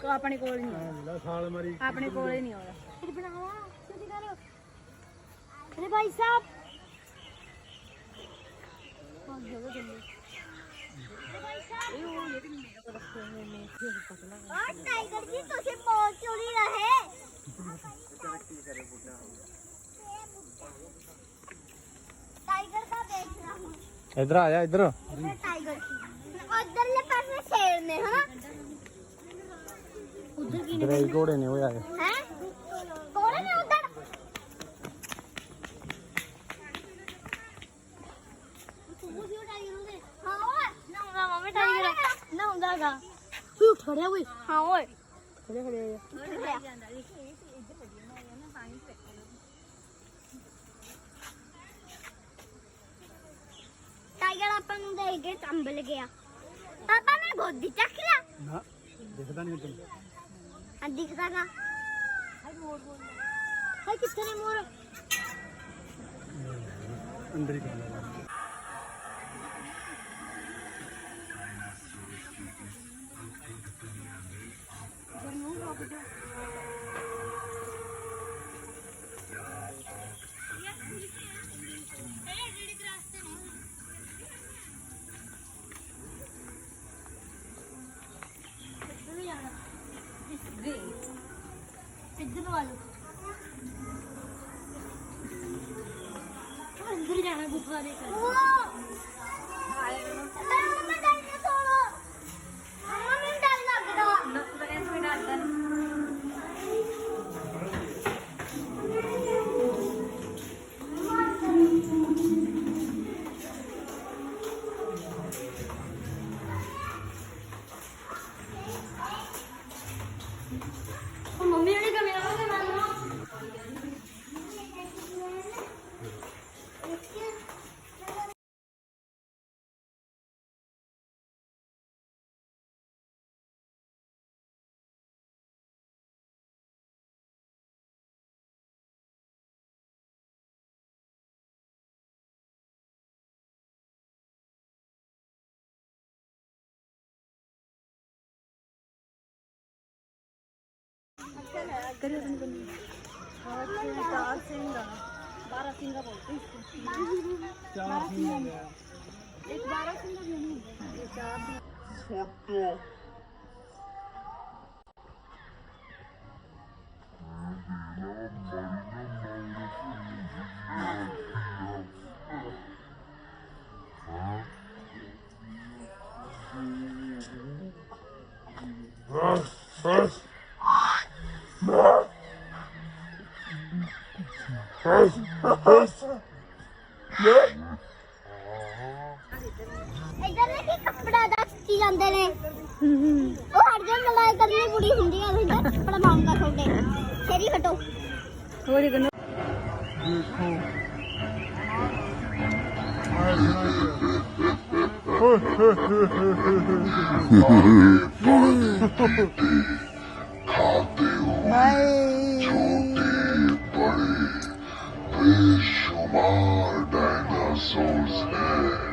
ਆਪਣੇ ਕੋਲ ਨਹੀਂ ਸਾਲ ਮਰੀ ਆਪਣੇ ਕੋਲ ਹੀ ਨਹੀਂ ਆਉਂਦਾ ਫਿਰ ਬਣਾਵਾ ਤੁਸੀਂ ਕਰੋ ਅਰੇ ਭਾਈ ਸਾਹਿਬ ਬਹੁਤ ਜਗ੍ਹਾ ਚੱਲੀ ਭਾਈ ਸਾਹਿਬ ਇਹ ਉਹ ਜਿਹੜੀ ਮੇਰੇ ਕੋਲ ਰੱਖੇ ਹੋਏ ਨੇ ਫਿਰ ਪਤਲਾ ਆ ਟਾਈਗਰ ਜੀ ਤੁਸੀਂ ਮੌਤ ਕਿਉਂ ਨਹੀਂ ਰਹੇ ਤਰੱਕੀ ਕਰੇ ਬੁੱਢਾ टाइगर का देख रहा हूँ इधर आ जा इधर टाइगर उधर ले पास में शेर ने है ना उधर की इधर ही घोड़े ने वो आए हैं घोड़े ने उधर वो क्यों टाइगर होते हां ओए ना मम्मी टाइगर ना होगा तू खड़े हुए हां ओए खड़े टाइगर अपन देख के कंबल गया पापा ने गोदी चख लिया ना दिखता नहीं तुम हां दिखता का हाय मोर बोल हाय कितने मोर अंदर ही कर ले इधर वाले अंदर जाना गुफा देखकर मैं डालने छोड़ो मम्मी डालना बेटा ना तो ऐसे डालता मम्मी ने कैमरा में मारना करियो तुम चार सिंह 12 सिंह बोलते हैं चार सिंह एक 12 सिंह नहीं ये चार फोटो इधर ने की कपड़ा दसती ਜਾਂਦੇ ਨੇ ਉਹ ਹਰ ਜਨ ਲੜਾਈ ਕਰਨੀ ਬੁੜੀ ਹੁੰਦੀ ਆ ਇਧਰ ਕਪੜਾ ਮਾਉਂਗਾ ਤੁਹਾਡੇ ਤੇਰੀ ਫਟੋ ਹੋਰੀ ਗਨ बेशुमार डायनासोर्स हैं